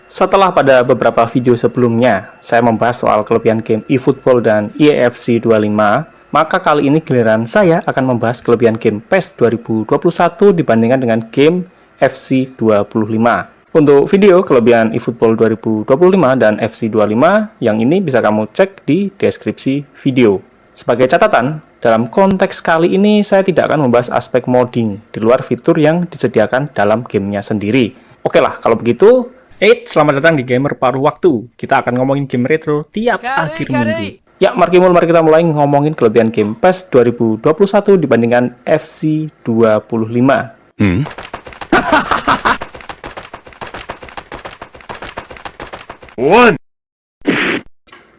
Setelah pada beberapa video sebelumnya, saya membahas soal kelebihan game eFootball dan EAFC 25, maka kali ini giliran saya akan membahas kelebihan game PES 2021 dibandingkan dengan game FC 25. Untuk video kelebihan eFootball 2025 dan FC 25, yang ini bisa kamu cek di deskripsi video. Sebagai catatan, dalam konteks kali ini saya tidak akan membahas aspek modding di luar fitur yang disediakan dalam gamenya sendiri. Oke lah, kalau begitu, selamat datang di Gamer Paruh Waktu. Kita akan ngomongin game retro tiap akhir minggu. Ya, mari kita mulai ngomongin kelebihan game PES 2021 dibandingkan FC 25.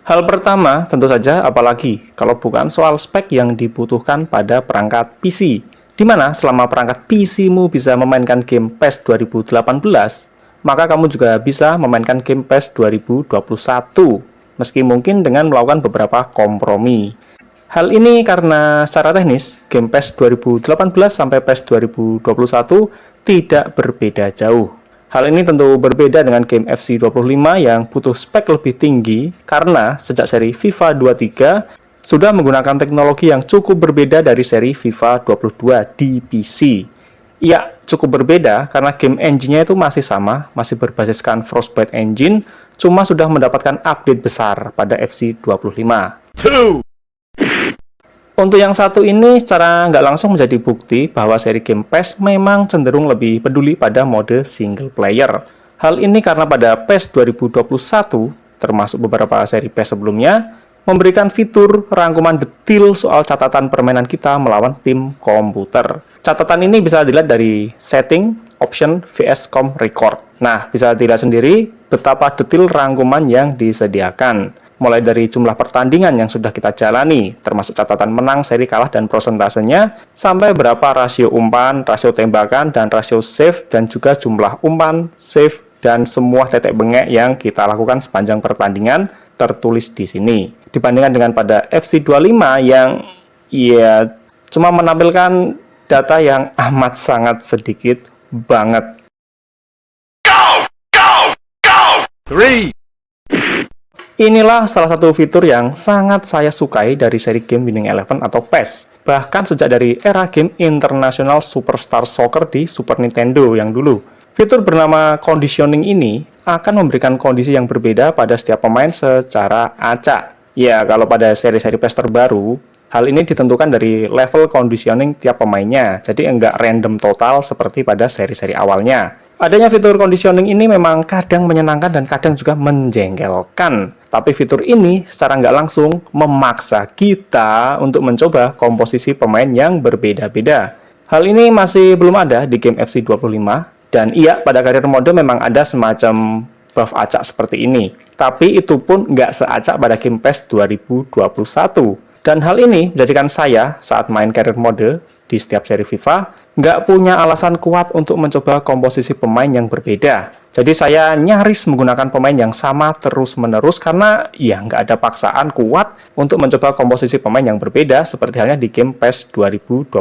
Hal pertama, tentu saja, apalagi kalau bukan soal spek yang dibutuhkan pada perangkat PC, di mana selama perangkat PC-mu bisa memainkan game PES 2018, maka kamu juga bisa memainkan game PES 2021, meski mungkin dengan melakukan beberapa kompromi. Hal ini karena secara teknis, game PES 2018 sampai PES 2021 tidak berbeda jauh. Hal ini tentu berbeda dengan game FC 25 yang butuh spek lebih tinggi karena sejak seri FIFA 23 sudah menggunakan teknologi yang cukup berbeda dari seri FIFA 22 di PC. Ya, cukup berbeda karena game engine-nya itu masih sama, masih berbasiskan Frostbite Engine, cuma sudah mendapatkan update besar pada FC 25. Untuk yang satu ini secara nggak langsung menjadi bukti bahwa seri game PES memang cenderung lebih peduli pada mode single player. Hal ini karena pada PES 2021, termasuk beberapa seri PES sebelumnya, memberikan fitur rangkuman detil soal catatan permainan kita melawan tim komputer. Catatan ini bisa dilihat dari setting, option, VS Com record. Nah, bisa dilihat sendiri betapa detil rangkuman yang disediakan. Mulai dari jumlah pertandingan yang sudah kita jalani, termasuk catatan menang, seri kalah, dan prosentasenya, sampai berapa rasio umpan, rasio tembakan, dan rasio save, dan juga jumlah umpan, save, dan semua tetek bengek yang kita lakukan sepanjang pertandingan tertulis di sini. Dibandingkan dengan pada FC25 yang ya cuma menampilkan data yang amat sangat sedikit banget. Inilah salah satu fitur yang sangat saya sukai dari seri game Winning Eleven atau PES. Bahkan sejak dari era game International Superstar Soccer di Super Nintendo yang dulu. Fitur bernama conditioning ini akan memberikan kondisi yang berbeda pada setiap pemain secara acak. Ya, kalau pada seri-seri PES terbaru, hal ini ditentukan dari level conditioning tiap pemainnya, jadi enggak random total seperti pada seri-seri awalnya. Adanya fitur conditioning ini memang kadang menyenangkan dan kadang juga menjengkelkan. Tapi fitur ini secara nggak langsung memaksa kita untuk mencoba komposisi pemain yang berbeda-beda. Hal ini masih belum ada di game FC 25. Dan iya, pada karir mode memang ada semacam buff acak seperti ini. Tapi itu pun nggak seacak pada game PES 2021. Dan hal ini menjadikan saya saat main career mode di setiap seri FIFA nggak punya alasan kuat untuk mencoba komposisi pemain yang berbeda. Jadi saya nyaris menggunakan pemain yang sama terus-menerus karena ya nggak ada paksaan kuat untuk mencoba komposisi pemain yang berbeda seperti halnya di game PES 2021.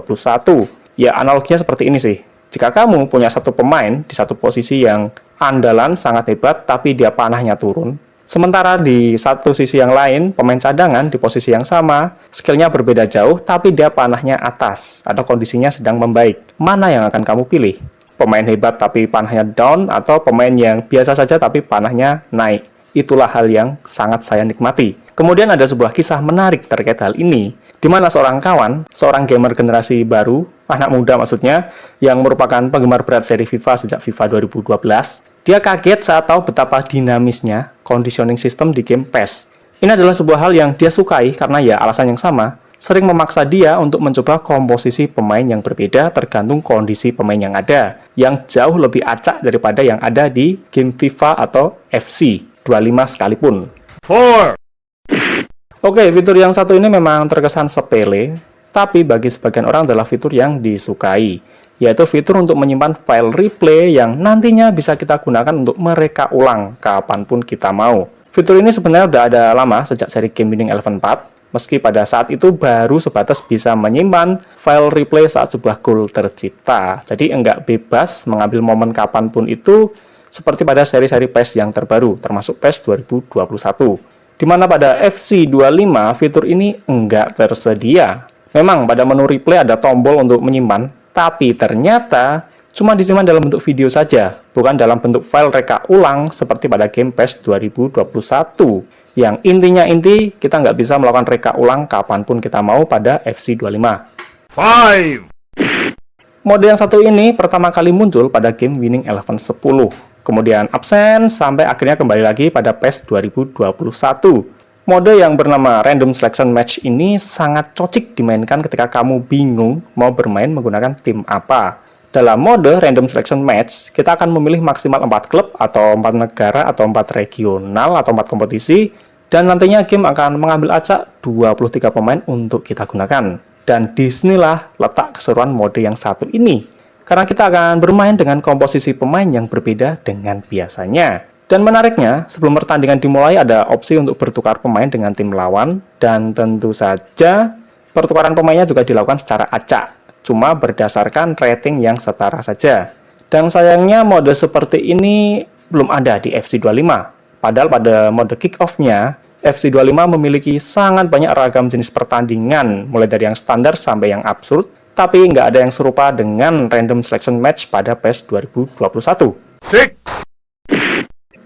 Ya analoginya seperti ini sih. Jika kamu punya satu pemain di satu posisi yang andalan sangat hebat tapi dia panahnya turun, sementara di satu sisi yang lain, pemain cadangan di posisi yang sama, skillnya berbeda jauh, tapi dia panahnya atas, atau kondisinya sedang membaik. Mana yang akan kamu pilih? Pemain hebat tapi panahnya down, atau pemain yang biasa saja tapi panahnya naik? Itulah hal yang sangat saya nikmati. Kemudian ada sebuah kisah menarik terkait hal ini, di mana seorang kawan, seorang gamer generasi baru, anak muda maksudnya, yang merupakan penggemar berat seri FIFA sejak FIFA 2012, dia kaget saat tahu betapa dinamisnya conditioning system di game PES. Ini adalah sebuah hal yang dia sukai karena ya alasan yang sama, sering memaksa dia untuk mencoba komposisi pemain yang berbeda tergantung kondisi pemain yang ada, yang jauh lebih acak daripada yang ada di game FIFA atau FC 25 sekalipun. Oke, fitur yang satu ini memang terkesan sepele, tapi bagi sebagian orang adalah fitur yang disukai, yaitu fitur untuk menyimpan file replay yang nantinya bisa kita gunakan untuk mereka ulang kapanpun kita mau. Fitur ini sebenarnya udah ada lama sejak seri game Winning Eleven 4, meski pada saat itu baru sebatas bisa menyimpan file replay saat sebuah gol tercipta. Jadi enggak bebas mengambil momen kapanpun itu seperti pada seri-seri PES yang terbaru, termasuk PES 2021. Di mana pada FC25 fitur ini enggak tersedia. Memang pada menu replay ada tombol untuk menyimpan, tapi ternyata cuma disimpan dalam bentuk video saja, bukan dalam bentuk file reka ulang seperti pada game PES 2021. Yang intinya kita nggak bisa melakukan reka ulang kapanpun kita mau pada FC25. 5. Mode yang satu ini pertama kali muncul pada game Winning Eleven 10, kemudian absen sampai akhirnya kembali lagi pada PES 2021. Mode yang bernama Random Selection Match ini sangat cocok dimainkan ketika kamu bingung mau bermain menggunakan tim apa. Dalam mode Random Selection Match, kita akan memilih maksimal 4 klub atau 4 negara atau 4 regional atau 4 kompetisi, dan nantinya game akan mengambil acak 23 pemain untuk kita gunakan. Dan disinilah letak keseruan mode yang satu ini, karena kita akan bermain dengan komposisi pemain yang berbeda dengan biasanya. Dan menariknya, sebelum pertandingan dimulai ada opsi untuk bertukar pemain dengan tim lawan, dan tentu saja pertukaran pemainnya juga dilakukan secara acak, cuma berdasarkan rating yang setara saja. Dan sayangnya mode seperti ini belum ada di FC25, padahal pada mode kick-off-nya, FC25 memiliki sangat banyak ragam jenis pertandingan, mulai dari yang standar sampai yang absurd, tapi nggak ada yang serupa dengan Random Selection Match pada PES 2021.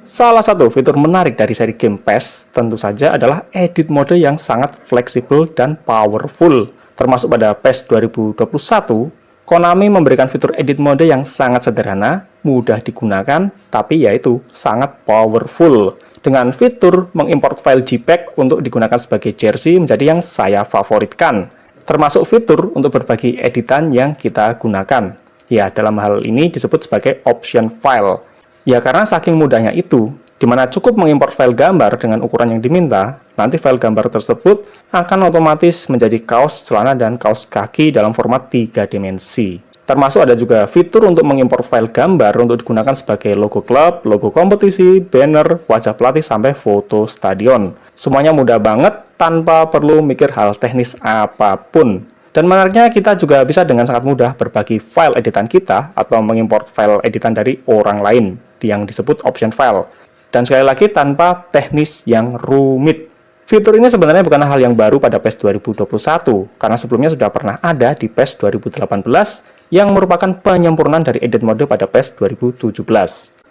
Salah satu fitur menarik dari seri game PES tentu saja adalah edit mode yang sangat fleksibel dan powerful. Termasuk pada PES 2021, Konami memberikan fitur edit mode yang sangat sederhana, mudah digunakan, tapi yaitu sangat powerful. Dengan fitur mengimport file JPEG untuk digunakan sebagai jersey menjadi yang saya favoritkan. Termasuk fitur untuk berbagi editan yang kita gunakan. Ya, dalam hal ini disebut sebagai option file. Ya, karena saking mudahnya itu, di mana cukup mengimport file gambar dengan ukuran yang diminta, nanti file gambar tersebut akan otomatis menjadi kaos celana dan kaos kaki dalam format 3 dimensi. Termasuk ada juga fitur untuk mengimport file gambar untuk digunakan sebagai logo klub, logo kompetisi, banner, wajah pelatih, sampai foto stadion. Semuanya mudah banget tanpa perlu mikir hal teknis apapun. Dan menariknya kita juga bisa dengan sangat mudah berbagi file editan kita atau mengimport file editan dari orang lain yang disebut option file. Dan sekali lagi tanpa teknis yang rumit. Fitur ini sebenarnya bukan hal yang baru pada PES 2021, karena sebelumnya sudah pernah ada di PES 2018 yang merupakan penyempurnaan dari edit mode pada PES 2017.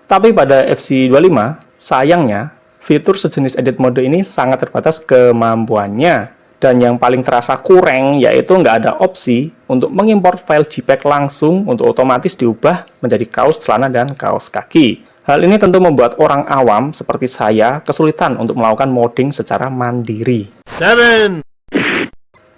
Tapi pada FC25, sayangnya, fitur sejenis edit mode ini sangat terbatas kemampuannya. Dan yang paling terasa kurang yaitu nggak ada opsi untuk mengimport file JPEG langsung untuk otomatis diubah menjadi kaos celana dan kaos kaki. Hal ini tentu membuat orang awam seperti saya kesulitan untuk melakukan modding secara mandiri. 7.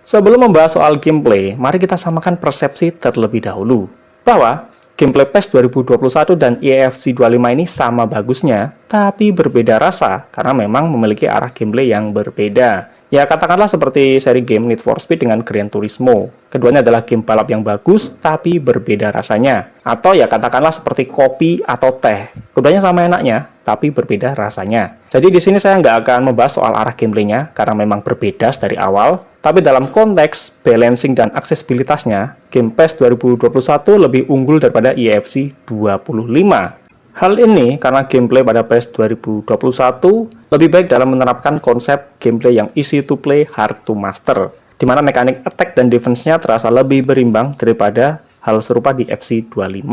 Sebelum membahas soal gameplay, mari kita samakan persepsi terlebih dahulu. Bahwa gameplay PES 2021 dan EFC25 ini sama bagusnya, tapi berbeda rasa karena memang memiliki arah gameplay yang berbeda. Ya, katakanlah seperti seri game Need for Speed dengan Gran Turismo. Keduanya adalah game balap yang bagus, tapi berbeda rasanya. Atau ya katakanlah seperti kopi atau teh. Keduanya sama enaknya, tapi berbeda rasanya. Jadi di sini saya nggak akan membahas soal arah gameplaynya, karena memang berbeda dari awal. Tapi dalam konteks balancing dan aksesibilitasnya, game PES 2021 lebih unggul daripada EFC 25. Hal ini karena gameplay pada PES 2021 lebih baik dalam menerapkan konsep gameplay yang easy to play, hard to master, di mana mekanik attack dan defense-nya terasa lebih berimbang daripada hal serupa di FC25.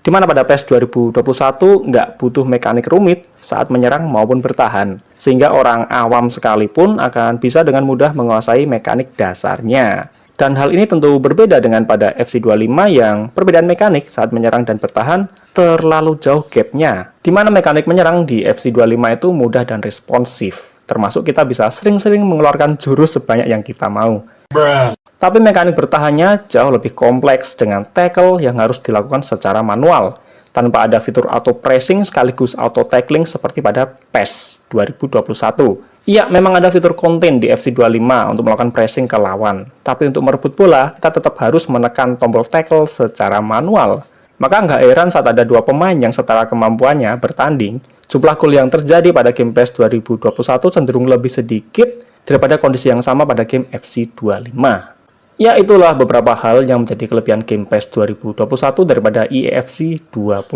Di mana pada PES 2021 nggak butuh mekanik rumit saat menyerang maupun bertahan, sehingga orang awam sekalipun akan bisa dengan mudah menguasai mekanik dasarnya. Dan hal ini tentu berbeda dengan pada FC25 yang perbedaan mekanik saat menyerang dan bertahan terlalu jauh gapnya. Di mana mekanik menyerang di FC25 itu mudah dan responsif. Termasuk kita bisa sering-sering mengeluarkan jurus sebanyak yang kita mau. Tapi mekanik bertahannya jauh lebih kompleks dengan tackle yang harus dilakukan secara manual. Tanpa ada fitur auto pressing sekaligus auto tackling seperti pada PES 2021. Iya, memang ada fitur contain di FC25 untuk melakukan pressing ke lawan. Tapi untuk merebut bola, kita tetap harus menekan tombol tackle secara manual. Maka nggak heran saat ada dua pemain yang setara kemampuannya bertanding, jumlah gol yang terjadi pada game PES 2021 cenderung lebih sedikit daripada kondisi yang sama pada game FC25. Ya, itulah beberapa hal yang menjadi kelebihan game PES 2021 daripada EFC 25.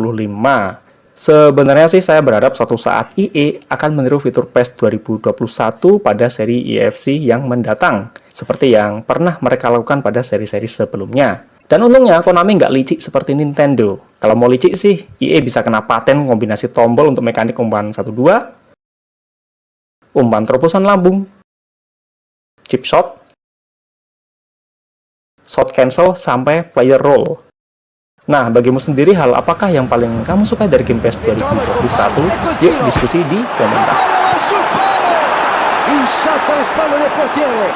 Sebenarnya sih saya berharap suatu saat EA akan meniru fitur PES 2021 pada seri EFC yang mendatang, seperti yang pernah mereka lakukan pada seri-seri sebelumnya. Dan untungnya Konami nggak licik seperti Nintendo. Kalau mau licik sih, EA bisa kena paten kombinasi tombol untuk mekanik umpan 1-2, umpan terobosan lambung, chip shot, shot cancel, sampai player roll. Nah, bagimu sendiri hal apakah yang paling kamu suka dari game PES 2021? Yuk diskusi di komentar. Il salto alle spalle del portiere.